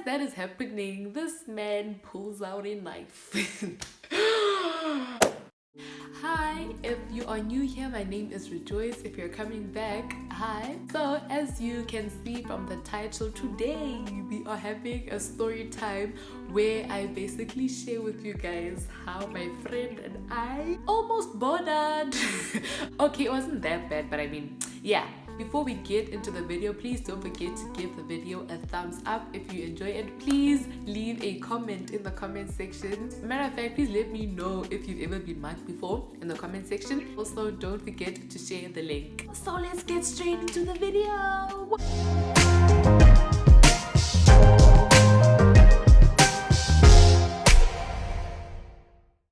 that is happening, this man pulls out a knife. Hi, if you are new here, my name is Rejoice. If you're coming back, hi. So as you can see from the title, today we are having a story time where I basically share with you guys how my friend and I almost bothered. Okay, it wasn't that bad, but I mean, yeah. Before we get into the video, please don't forget to give the video a thumbs up if you enjoy it. Please leave a comment in the comment section. Matter of fact, please let me know if you've ever been mugged before in the comment section. Also, don't forget to share the link. So let's get straight into the video.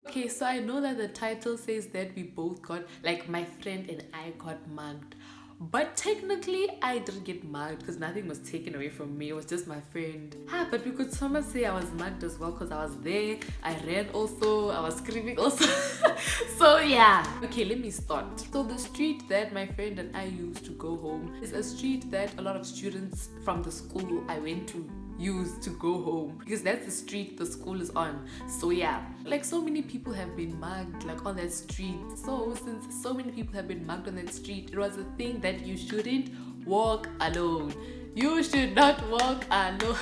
Okay, so I know that the title says that we both got, like my friend and I got mugged. But technically, I didn't get mugged because nothing was taken away from me. It was just my friend. But we could somewhat say I was mugged as well because I was there. I ran also. I was screaming also. So yeah. Okay, let me start. So the street that my friend and I used to go home is a street that a lot of students from the school I went to use to go home because that's the street the school is on. So yeah, like so many people have been mugged like on that street. So since so many people have been mugged on that street, it was a thing that you shouldn't walk alone. You should not walk alone.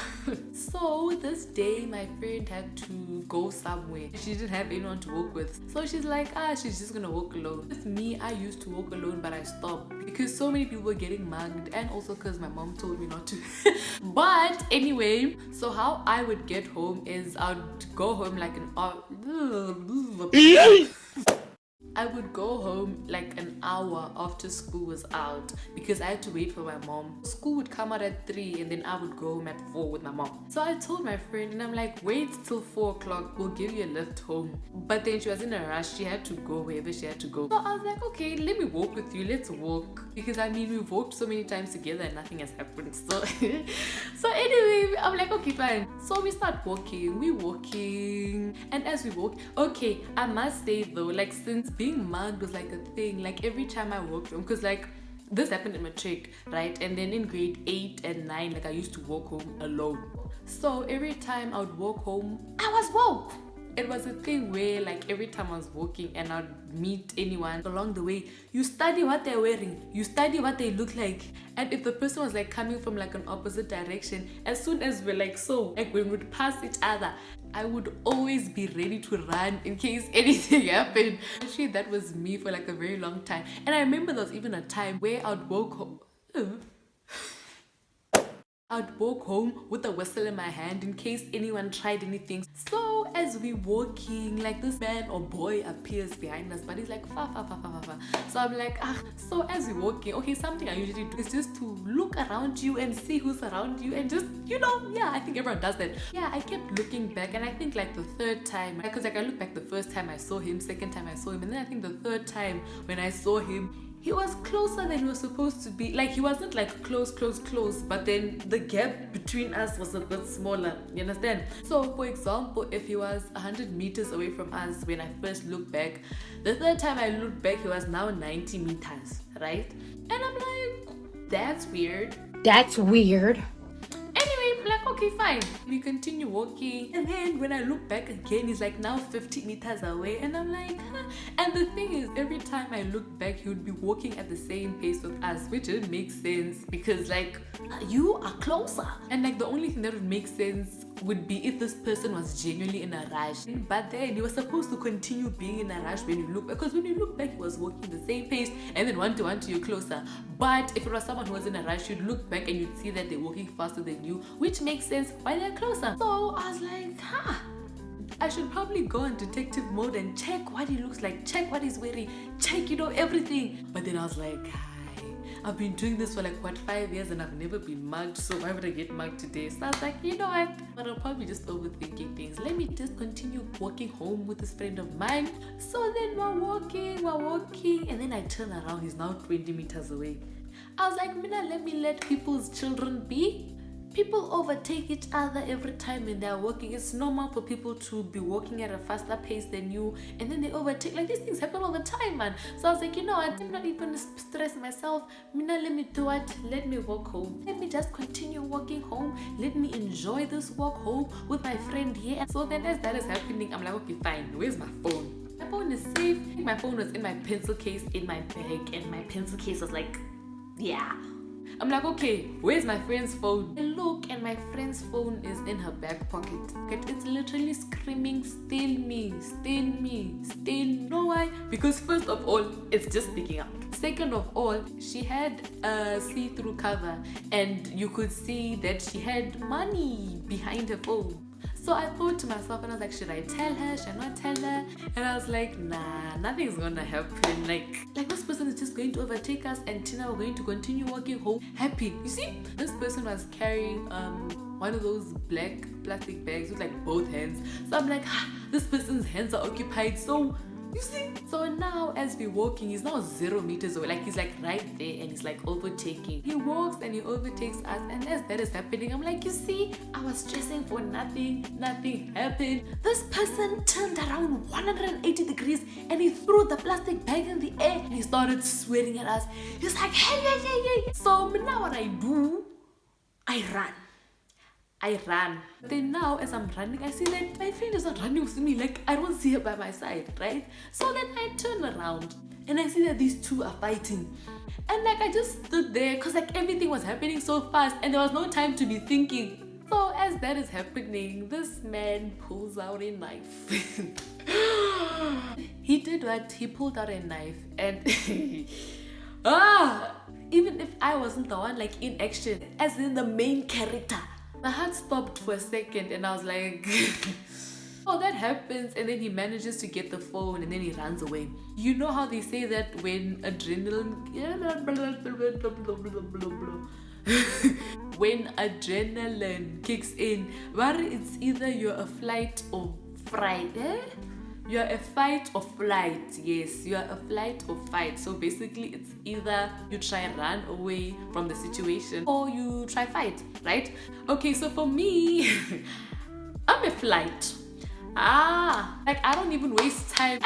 So this day my friend had to go somewhere. She didn't have anyone to walk with. So she's like, she's just gonna walk alone. With me, I used to walk alone, but I stopped because so many people were getting mugged and also because my mom told me not to. But anyway, so how I would get home is I'd go home like an hour. I would go home like an hour after school was out because I had to wait for my mom. School would come out at 3 and then I would go home at 4 with my mom. So I told my friend and I'm like, wait till 4 o'clock, we'll give you a lift home. But then she was in a rush, she had to go wherever she had to go. So I was like, okay, let me walk with you, let's walk. Because I mean, we've walked so many times together and nothing has happened. So, so anyway, I'm like, okay, fine. So we start walking, and as we walk, okay, I must say though, like since being mugged was like a thing, like every time I walked home, because like this happened in matric, right? And then in grade 8 and 9, like I used to walk home alone. So every time I would walk home, I was woke. It was a thing where like every time I was walking and I'd meet anyone along the way, you study what they're wearing, you study what they look like. And if the person was like coming from like an opposite direction, as soon as we're like like when we'd pass each other, I would always be ready to run in case anything happened. Actually, that was me for like a very long time. And I remember there was even a time where I'd walk home. I'd walk home with a whistle in my hand in case anyone tried anything. So as we walking, like this man or boy appears behind us, but he's like fa fa fa fa fa fa. So I'm like, so as we walking, okay, something I usually do is just to look around you and see who's around you and just, yeah, I think everyone does that. Yeah, I kept looking back and I think like the third time, because like I looked back the first time I saw him, second time I saw him, and then I think the third time when I saw him, he was closer than he was supposed to be. Like he wasn't like close, but then the gap between us was a bit smaller, you understand? So for example, if he was 100 meters away from us when I first looked back, the third time I looked back, he was now 90 meters, right? And I'm like, that's weird. That's weird. Anyway, like, okay, fine. We continue walking. And then when I look back again, he's like now 50 meters away. And I'm like, huh? And the thing is, every time I look back, he would be walking at the same pace with us, which didn't make sense because like, you are closer. And like the only thing that would make sense would be if this person was genuinely in a rush. But then he was supposed to continue being in a rush when you look back, because when you look back, he was walking the same pace and then one to one to you closer. But if it was someone who was in a rush, you'd look back and you'd see that they're walking faster than you, which makes sense why they're closer. So I was like, I should probably go in detective mode and check what he looks like, check what he's wearing, check, everything. But then I was like, I've been doing this for like 5 years and I've never been mugged, so why would I get mugged today? So I was like, you know what? But I'm probably just overthinking things. Let me just continue walking home with this friend of mine. So then we're walking, and then I turn around, he's now 20 meters away. I was like, Mina, let me let people's children be. People overtake each other every time when they're walking. It's normal for people to be walking at a faster pace than you, and then they overtake. Like, these things happen all the time, man. So I was like, you know what? I'm not even stress myself. Mina, let me do it. Let me walk home. Let me just continue walking home. Let me enjoy this walk home with my friend here. And so then as that is happening, I'm like, okay, fine. Where's my phone? My phone is safe. My phone was in my pencil case in my bag, and my pencil case was like, yeah. I'm like, okay, where's my friend's phone? I look, and my friend's phone is in her back pocket. It's literally screaming, steal me, steal me, steal me. You know why? Because first of all, it's just sticking out. Second of all, she had a see-through cover, and you could see that she had money behind her phone. So I thought to myself, and I was like, should I tell her? Should I not tell her? And I was like, nah, nothing's gonna happen. Like this person is just going to overtake us, and Tina, we're going to continue walking home happy. You see, this person was carrying one of those black plastic bags with like both hands. So I'm like, this person's hands are occupied. So you see, so now as we're walking, he's now 0 meters away. Like, he's like right there, and he's like overtaking. He walks and he overtakes us, and as that is happening, I'm like, you see, I was stressing for nothing. Nothing happened. This person turned around 180 degrees, and he threw the plastic bag in the air, and he started swearing at us. He's like, hey. So now what I do, I run. Then now as I'm running, I see that my friend is not running with me. Like, I don't see her by my side, right? So then I turn around and I see that these two are fighting. And like, I just stood there because like everything was happening so fast and there was no time to be thinking. So as that is happening, this man pulls out a knife. He did what? He pulled out a knife, and even if I wasn't the one like in action, as in the main character, my heart stopped for a second, and I was like, oh, that happens. And then he manages to get the phone, and then he runs away. You know how they say that when when adrenaline kicks in, but it's either you're a flight or fright. You're a fight or flight. Yes, you're a flight or fight. So basically, it's either you try and run away from the situation or you try fight, right? Okay, so for me, I'm a flight. Like, I don't even waste time.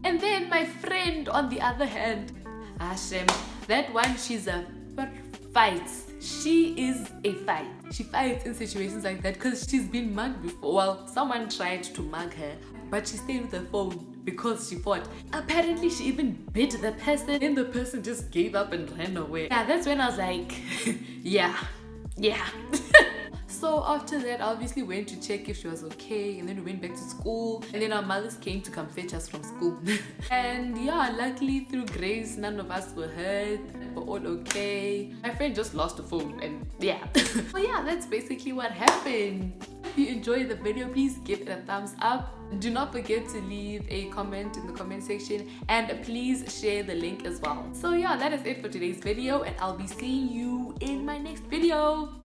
And then my friend on the other hand, Hashem, that one, she's a fight. She is a fight. She fights in situations like that because she's been mugged before. Well, someone tried to mug her, but she stayed with the phone because she fought. Apparently, she even bit the person, and the person just gave up and ran away. Yeah, that's when I was like, yeah. So after that, I obviously went to check if she was okay, and then we went back to school, and then our mothers came to come fetch us from school. And yeah, luckily through grace, none of us were hurt. We're all okay. My friend just lost a phone, and yeah. So yeah, that's basically what happened. If you enjoyed the video, please give it a thumbs up. Do not forget to leave a comment in the comment section, and please share the link as well. So yeah, that is it for today's video, and I'll be seeing you in my next video.